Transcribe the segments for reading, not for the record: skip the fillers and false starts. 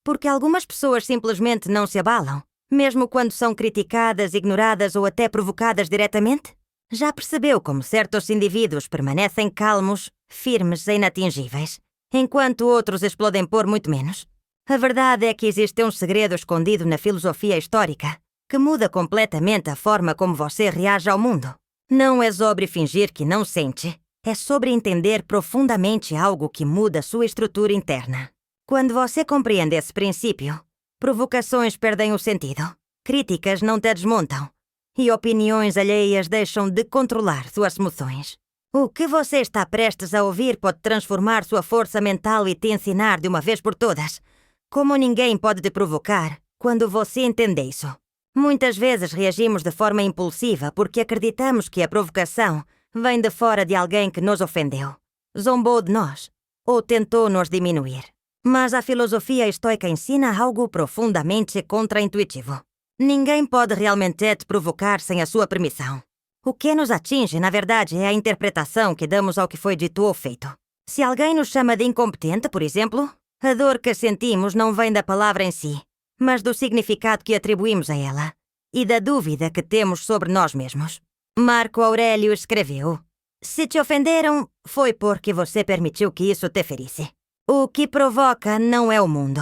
Porque algumas pessoas simplesmente não se abalam, mesmo quando são criticadas, ignoradas ou até provocadas diretamente? Já percebeu como certos indivíduos permanecem calmos, firmes e inatingíveis, enquanto outros explodem por muito menos? A verdade é que existe um segredo escondido na filosofia histórica que muda completamente a forma como você reage ao mundo. Não é sobre fingir que não sente, é sobre entender profundamente algo que muda sua estrutura interna. Quando você compreende esse princípio, provocações perdem o sentido, críticas não te desmontam e opiniões alheias deixam de controlar suas emoções. O que você está prestes a ouvir pode transformar sua força mental e te ensinar de uma vez por todas como ninguém pode te provocar quando você entende isso. Muitas vezes reagimos de forma impulsiva porque acreditamos que a provocação vem de fora de alguém que nos ofendeu, zombou de nós ou tentou nos diminuir. Mas a filosofia estoica ensina algo profundamente contraintuitivo. Ninguém pode realmente te provocar sem a sua permissão. O que nos atinge, na verdade, é a interpretação que damos ao que foi dito ou feito. Se alguém nos chama de incompetente, por exemplo, a dor que sentimos não vem da palavra em si, mas do significado que atribuímos a ela e da dúvida que temos sobre nós mesmos. Marco Aurélio escreveu: "Se te ofenderam, foi porque você permitiu que isso te ferisse. O que provoca não é o mundo,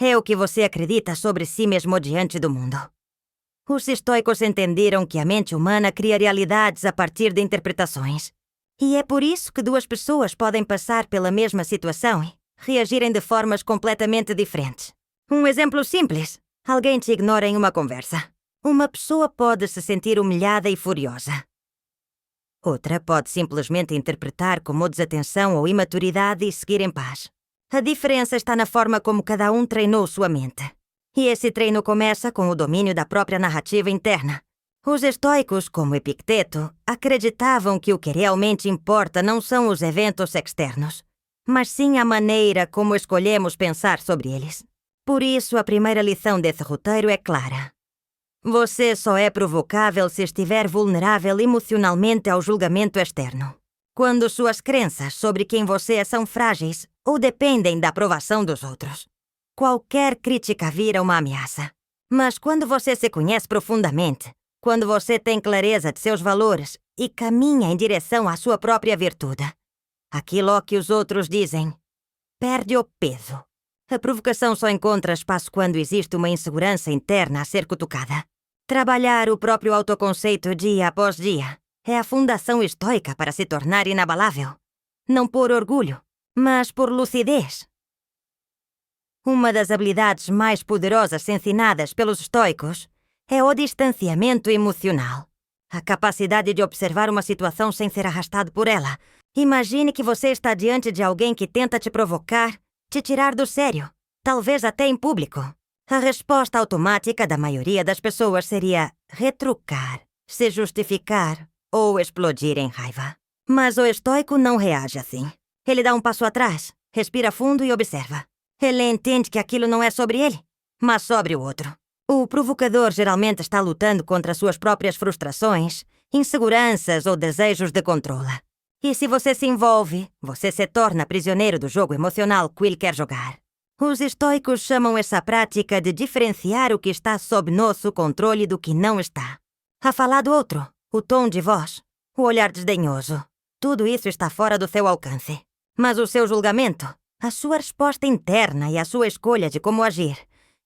é o que você acredita sobre si mesmo diante do mundo." Os estoicos entenderam que a mente humana cria realidades a partir de interpretações. E é por isso que duas pessoas podem passar pela mesma situação e reagirem de formas completamente diferentes. Um exemplo simples: alguém te ignora em uma conversa. Uma pessoa pode se sentir humilhada e furiosa. Outra pode simplesmente interpretar como desatenção ou imaturidade e seguir em paz. A diferença está na forma como cada um treinou sua mente. E esse treino começa com o domínio da própria narrativa interna. Os estoicos, como Epicteto, acreditavam que o que realmente importa não são os eventos externos, mas sim a maneira como escolhemos pensar sobre eles. Por isso, a primeira lição desse roteiro é clara. Você só é provocável se estiver vulnerável emocionalmente ao julgamento externo. Quando suas crenças sobre quem você é são frágeis ou dependem da aprovação dos outros. Qualquer crítica vira uma ameaça. Mas quando você se conhece profundamente, quando você tem clareza de seus valores e caminha em direção à sua própria virtude, aquilo que os outros dizem perde o peso. A provocação só encontra espaço quando existe uma insegurança interna a ser cutucada. Trabalhar o próprio autoconceito dia após dia é a fundação estoica para se tornar inabalável. Não por orgulho, mas por lucidez. Uma das habilidades mais poderosas ensinadas pelos estoicos é o distanciamento emocional. A capacidade de observar uma situação sem ser arrastado por ela. Imagine que você está diante de alguém que tenta te provocar, te tirar do sério, talvez até em público. A resposta automática da maioria das pessoas seria retrucar, se justificar ou explodir em raiva. Mas o estoico não reage assim. Ele dá um passo atrás, respira fundo e observa. Ele entende que aquilo não é sobre ele, mas sobre o outro. O provocador geralmente está lutando contra suas próprias frustrações, inseguranças ou desejos de controle. E se você se envolve, você se torna prisioneiro do jogo emocional que ele quer jogar. Os estoicos chamam essa prática de diferenciar o que está sob nosso controle do que não está. A falar do outro, o tom de voz, o olhar desdenhoso, tudo isso está fora do seu alcance. Mas o seu julgamento, a sua resposta interna e a sua escolha de como agir,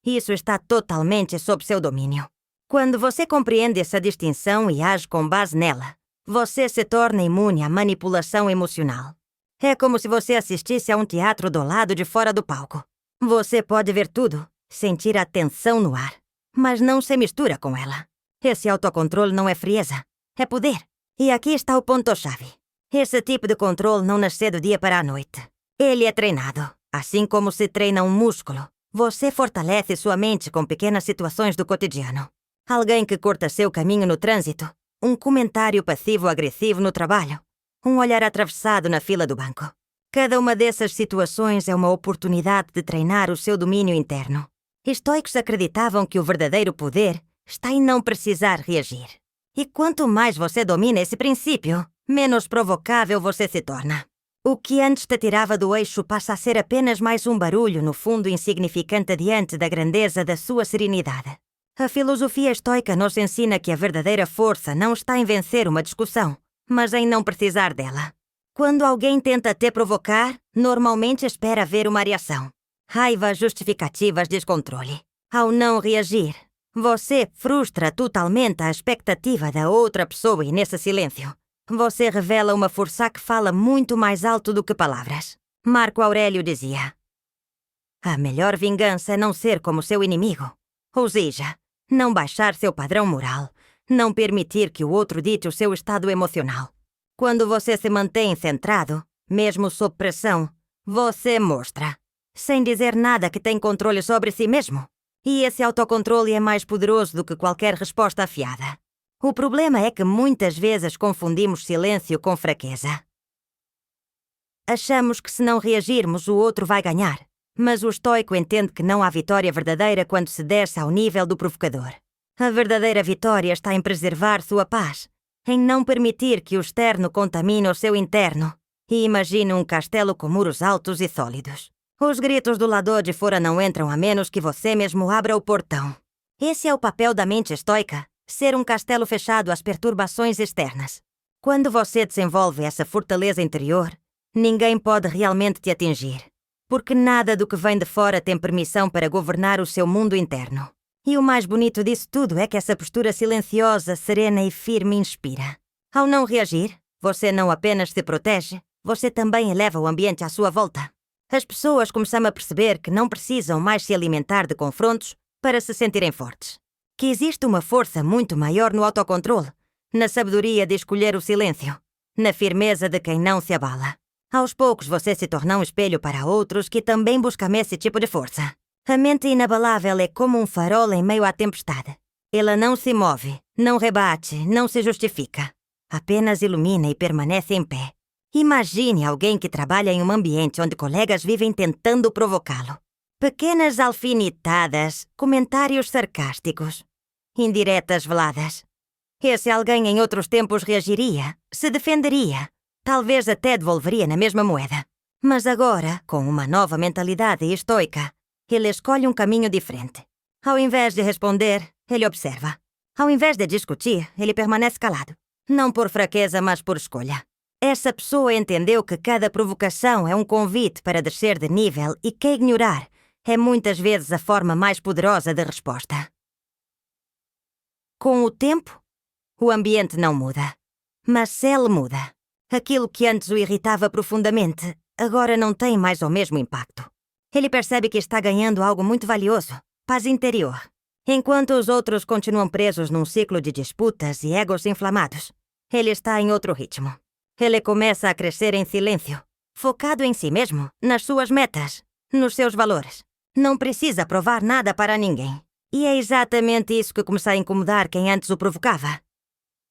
isso está totalmente sob seu domínio. Quando você compreende essa distinção e age com base nela, você se torna imune à manipulação emocional. É como se você assistisse a um teatro do lado de fora do palco. Você pode ver tudo, sentir a tensão no ar, mas não se mistura com ela. Esse autocontrole não é frieza, é poder. E aqui está o ponto-chave. Esse tipo de controle não nasce do dia para a noite. Ele é treinado, assim como se treina um músculo. Você fortalece sua mente com pequenas situações do cotidiano. Alguém que corta seu caminho no trânsito, um comentário passivo-agressivo no trabalho, um olhar atravessado na fila do banco. Cada uma dessas situações é uma oportunidade de treinar o seu domínio interno. Estoicos acreditavam que o verdadeiro poder está em não precisar reagir. E quanto mais você domina esse princípio, menos provocável você se torna. O que antes te tirava do eixo passa a ser apenas mais um barulho no fundo insignificante diante da grandeza da sua serenidade. A filosofia estoica nos ensina que a verdadeira força não está em vencer uma discussão, mas em não precisar dela. Quando alguém tenta te provocar, normalmente espera ver uma reação. Raiva, justificativas, descontrole. Ao não reagir, você frustra totalmente a expectativa da outra pessoa e nesse silêncio você revela uma força que fala muito mais alto do que palavras. Marco Aurélio dizia: a melhor vingança é não ser como seu inimigo. Ou seja, não baixar seu padrão moral, não permitir que o outro dite o seu estado emocional. Quando você se mantém centrado, mesmo sob pressão, você mostra, sem dizer nada, que tem controle sobre si mesmo. E esse autocontrole é mais poderoso do que qualquer resposta afiada. O problema é que muitas vezes confundimos silêncio com fraqueza. Achamos que se não reagirmos, o outro vai ganhar. Mas o estoico entende que não há vitória verdadeira quando se desce ao nível do provocador. A verdadeira vitória está em preservar sua paz, em não permitir que o externo contamine o seu interno. E imagine um castelo com muros altos e sólidos. Os gritos do lado de fora não entram a menos que você mesmo abra o portão. Esse é o papel da mente estoica. Ser um castelo fechado às perturbações externas. Quando você desenvolve essa fortaleza interior, ninguém pode realmente te atingir, porque nada do que vem de fora tem permissão para governar o seu mundo interno. E o mais bonito disso tudo é que essa postura silenciosa, serena e firme inspira. Ao não reagir, você não apenas se protege, você também eleva o ambiente à sua volta. As pessoas começam a perceber que não precisam mais se alimentar de confrontos para se sentirem fortes. Que existe uma força muito maior no autocontrole, na sabedoria de escolher o silêncio, na firmeza de quem não se abala. Aos poucos você se torna um espelho para outros que também buscam esse tipo de força. A mente inabalável é como um farol em meio à tempestade. Ela não se move, não rebate, não se justifica. Apenas ilumina e permanece em pé. Imagine alguém que trabalha em um ambiente onde colegas vivem tentando provocá-lo. Pequenas alfinetadas, comentários sarcásticos, indiretas veladas. Esse alguém em outros tempos reagiria, se defenderia, talvez até devolveria na mesma moeda. Mas agora, com uma nova mentalidade estoica, ele escolhe um caminho diferente. Ao invés de responder, ele observa. Ao invés de discutir, ele permanece calado. Não por fraqueza, mas por escolha. Essa pessoa entendeu que cada provocação é um convite para descer de nível e que ignorar é muitas vezes a forma mais poderosa de resposta. Com o tempo, o ambiente não muda, mas ele muda. Aquilo que antes o irritava profundamente, agora não tem mais o mesmo impacto. Ele percebe que está ganhando algo muito valioso, paz interior. Enquanto os outros continuam presos num ciclo de disputas e egos inflamados, ele está em outro ritmo. Ele começa a crescer em silêncio, focado em si mesmo, nas suas metas, nos seus valores. Não precisa provar nada para ninguém. E é exatamente isso que começa a incomodar quem antes o provocava.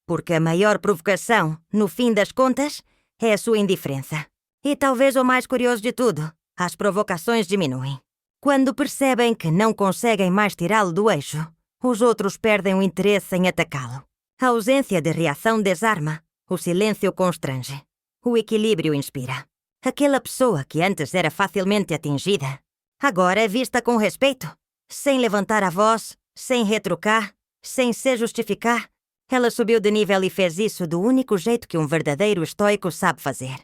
Porque a maior provocação, no fim das contas, é a sua indiferença. E talvez o mais curioso de tudo, as provocações diminuem. Quando percebem que não conseguem mais tirá-lo do eixo, os outros perdem o interesse em atacá-lo. A ausência de reação desarma, o silêncio constrange, o equilíbrio inspira. Aquela pessoa que antes era facilmente atingida, agora é vista com respeito, sem levantar a voz, sem retrucar, sem se justificar. Ela subiu de nível e fez isso do único jeito que um verdadeiro estoico sabe fazer.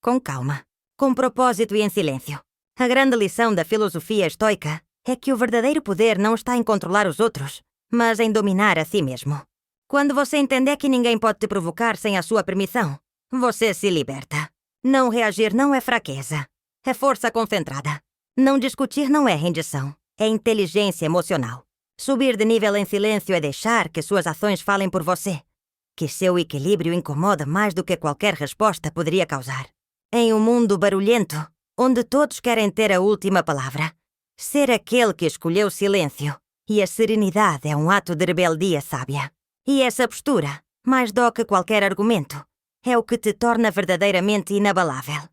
Com calma, com propósito e em silêncio. A grande lição da filosofia estoica é que o verdadeiro poder não está em controlar os outros, mas em dominar a si mesmo. Quando você entender que ninguém pode te provocar sem a sua permissão, você se liberta. Não reagir não é fraqueza, é força concentrada. Não discutir não é rendição, é inteligência emocional. Subir de nível em silêncio é deixar que suas ações falem por você, que seu equilíbrio incomoda mais do que qualquer resposta poderia causar. Em um mundo barulhento, onde todos querem ter a última palavra, ser aquele que escolheu o silêncio e a serenidade é um ato de rebeldia sábia. E essa postura, mais do que qualquer argumento, é o que te torna verdadeiramente inabalável.